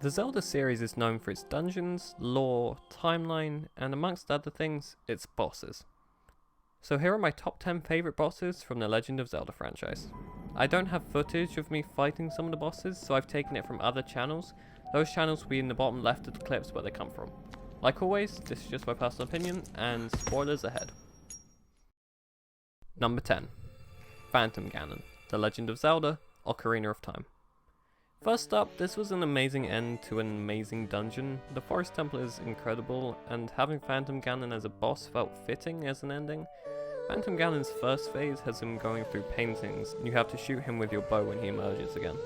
The Zelda series is known for its dungeons, lore, timeline, and amongst other things, its bosses. So here are my top 10 favourite bosses from the Legend of Zelda franchise. I don't have footage of me fighting some of the bosses, so I've taken it from other channels. Those channels will be in the bottom left of the clips where they come from. Like always, this is just my personal opinion, and spoilers ahead. Number 10. Phantom Ganon, The Legend of Zelda, Ocarina of Time. First up, this was an amazing end to an amazing dungeon. The Forest Temple is incredible, and having Phantom Ganon as a boss felt fitting as an ending. Phantom Ganon's first phase has him going through paintings, and you have to shoot him with your bow when he emerges again.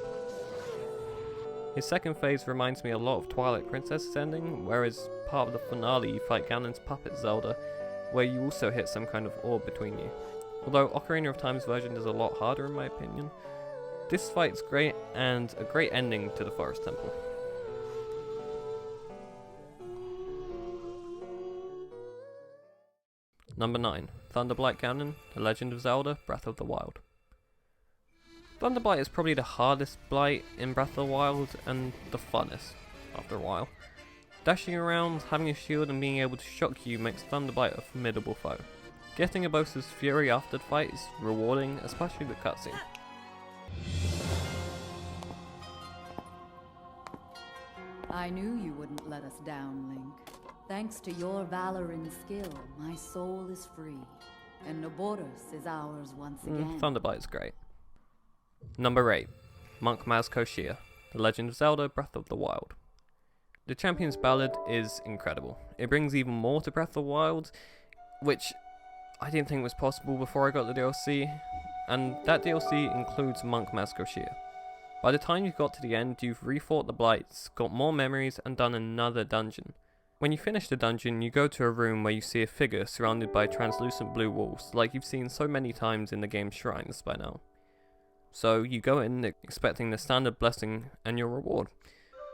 His second phase reminds me a lot of Twilight Princess's ending, whereas part of the finale you fight Ganon's puppet Zelda, where you also hit some kind of orb between you. Although Ocarina of Time's version is a lot harder in my opinion. This fight's great, and a great ending to the Forest Temple. Number 9. Thunderblight Ganon, The Legend of Zelda, Breath of the Wild. Thunderblight is probably the hardest blight in Breath of the Wild, and the funnest, after a while. Dashing around, having a shield and being able to shock you makes Thunderblight a formidable foe. Getting a boss's fury after the fight is rewarding, especially the cutscene. I knew you wouldn't let us down, Link. Thanks to your valor and skill, my soul is free, and Noboros is ours once again. Thunderblight is great. Number 8. Monk Maz Koshia, The Legend of Zelda, Breath of the Wild. The Champion's Ballad is incredible. It brings even more to Breath of the Wild, which I didn't think was possible before I got the DLC, and that DLC includes Monk Maz Koshia. By the time you've got to the end, you've refought the Blights, got more memories, and done another dungeon. When you finish the dungeon, you go to a room where you see a figure surrounded by translucent blue walls, like you've seen so many times in the game's shrines by now. So you go in expecting the standard blessing and your reward.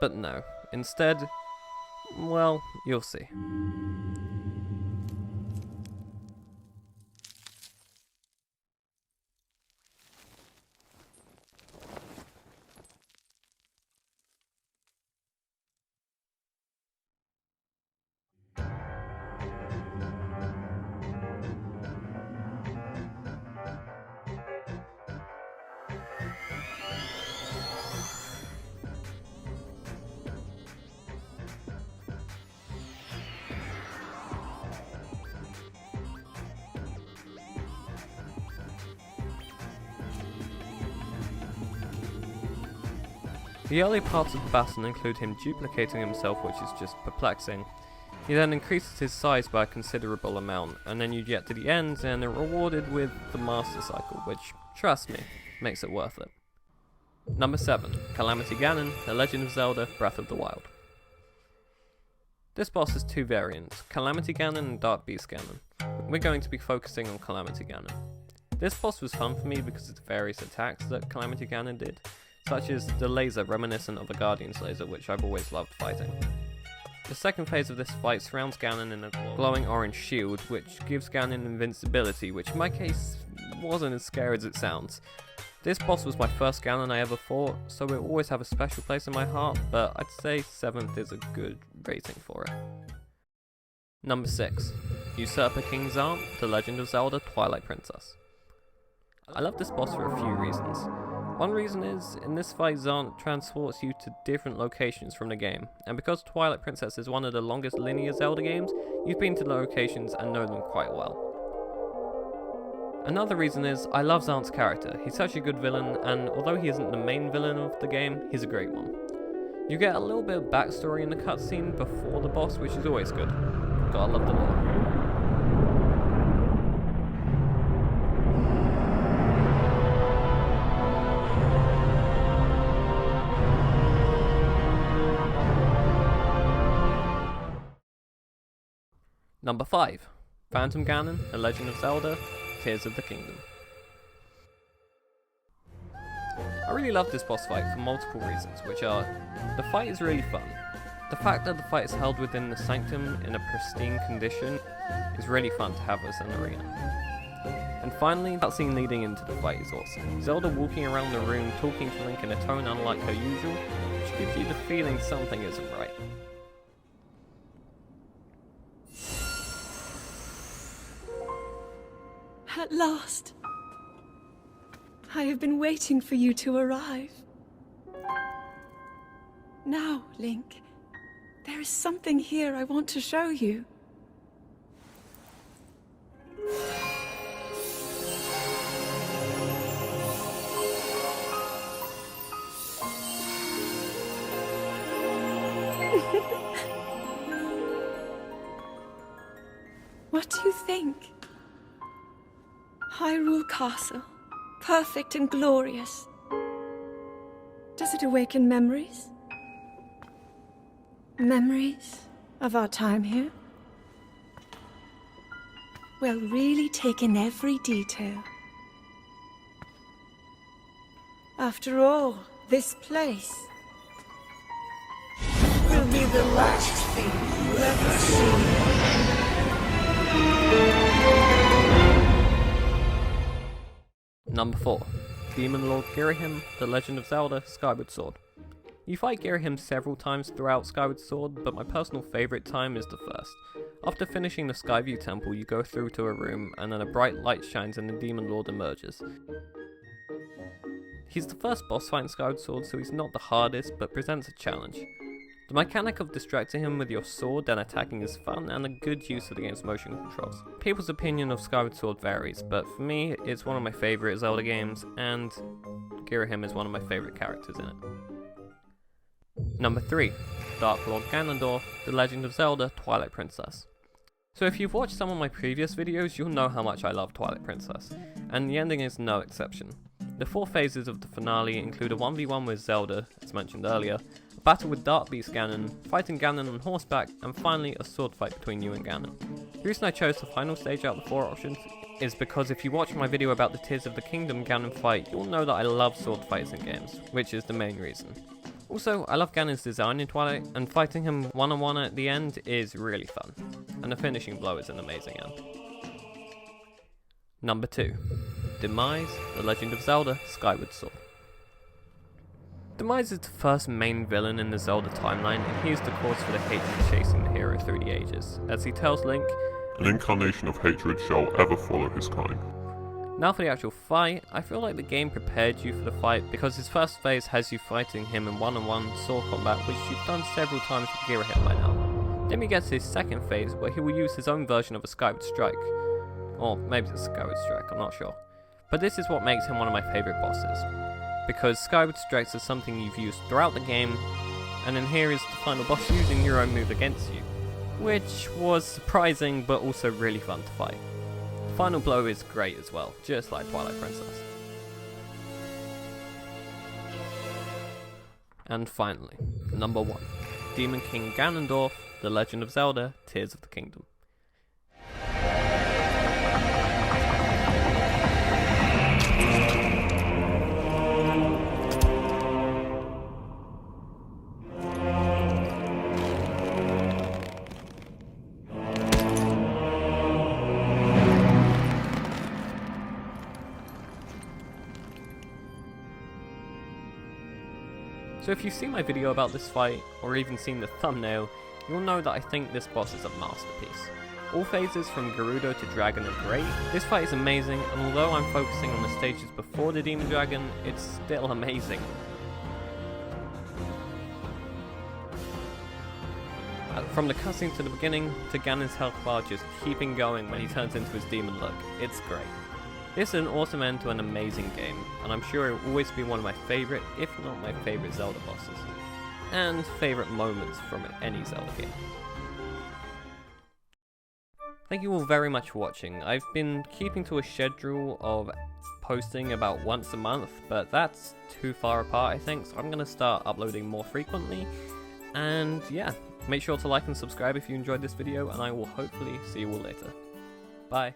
But no, instead, well, you'll see. The early parts of the battle include him duplicating himself, which is just perplexing. He then increases his size by a considerable amount, and then you get to the end and are rewarded with the Master Cycle, which, trust me, makes it worth it. Number 7. Calamity Ganon, The Legend of Zelda, Breath of the Wild. This boss has two variants, Calamity Ganon and Dark Beast Ganon. We're going to be focusing on Calamity Ganon. This boss was fun for me because of the various attacks that Calamity Ganon did, such as the laser reminiscent of the Guardian's laser, which I've always loved fighting. The second phase of this fight surrounds Ganon in a glowing orange shield, which gives Ganon invincibility, which in my case wasn't as scary as it sounds. This boss was my first Ganon I ever fought, so it will always have a special place in my heart, but I'd say 7th is a good rating for it. Number 6. Usurper King Zant, The Legend of Zelda, Twilight Princess. I love this boss for a few reasons. One reason is, in this fight Zant transports you to different locations from the game, and because Twilight Princess is one of the longest linear Zelda games, you've been to the locations and know them quite well. Another reason is, I love Zant's character. He's such a good villain, and although he isn't the main villain of the game, he's a great one. You get a little bit of backstory in the cutscene before the boss, which is always good. Gotta love the lore. Number 5. Phantom Ganon, The Legend of Zelda, Tears of the Kingdom. I really love this boss fight for multiple reasons, which are, the fight is really fun. The fact that the fight is held within the sanctum in a pristine condition is really fun to have as an arena. And finally, that scene leading into the fight is awesome. Zelda walking around the room talking to Link in a tone unlike her usual, which gives you the feeling something isn't right. At last. I have been waiting for you to arrive. Now, Link, there is something here I want to show you. What do you think? Hyrule Castle, perfect and glorious. Does it awaken memories? Memories of our time here? Well, really take in every detail. After all, this place will be the last thing you ever see. Number 4. Demon Lord Girahim, The Legend of Zelda, Skyward Sword. You fight Girahim several times throughout Skyward Sword, but my personal favourite time is the first. After finishing the Skyview Temple, you go through to a room, and then a bright light shines and the Demon Lord emerges. He's the first boss fight in Skyward Sword, so he's not the hardest, but presents a challenge. The mechanic of distracting him with your sword and attacking is fun, and a good use of the game's motion controls. People's opinion of Skyward Sword varies, but for me, it's one of my favourite Zelda games, and Girahim is one of my favourite characters in it. Number 3. Dark Lord Ganondorf, The Legend of Zelda, Twilight Princess. So if you've watched some of my previous videos, you'll know how much I love Twilight Princess, and the ending is no exception. The 4 phases of the finale include a 1v1 with Zelda, as mentioned earlier, a battle with Dark Beast Ganon, fighting Ganon on horseback, and finally a sword fight between you and Ganon. The reason I chose the final stage out of the 4 options is because if you watch my video about the Tears of the Kingdom Ganon fight, you'll know that I love sword fights in games, which is the main reason. Also, I love Ganon's design in Twilight, and fighting him one-on-one at the end is really fun, and the finishing blow is an amazing end. Number 2. Demise, The Legend of Zelda, Skyward Sword. Demise is the first main villain in the Zelda timeline, and he is the cause for the hatred chasing the hero through the ages, as he tells Link, "An incarnation of hatred shall ever follow his kind." Now for the actual fight, I feel like the game prepared you for the fight because his first phase has you fighting him in one-on-one sword combat, which you've done several times with Girahim by now. Then we get to his second phase where he will use his own version of a Skyward Strike. Or maybe it's a Skyward Strike, I'm not sure. But this is what makes him one of my favourite bosses, because Skyward Strikes are something you've used throughout the game, and then here is the final boss using your own move against you, which was surprising but also really fun to fight. The final blow is great as well, just like Twilight Princess. And finally, number 1, Demon King Ganondorf, The Legend of Zelda, Tears of the Kingdom. So if you've seen my video about this fight, or even seen the thumbnail, you'll know that I think this boss is a masterpiece. All phases from Gerudo to Dragon are great. This fight is amazing, and although I'm focusing on the stages before the Demon Dragon, it's still amazing. From the cutscene to the beginning, to Ganon's health bar just keeping going when he turns into his demon look, it's great. This is an awesome end to an amazing game, and I'm sure it will always be one of my favourite, if not my favourite Zelda bosses, and favourite moments from any Zelda game. Thank you all very much for watching. I've been keeping to a schedule of posting about once a month, but that's too far apart I think, so I'm going to start uploading more frequently, and yeah, make sure to like and subscribe if you enjoyed this video, and I will hopefully see you all later. Bye.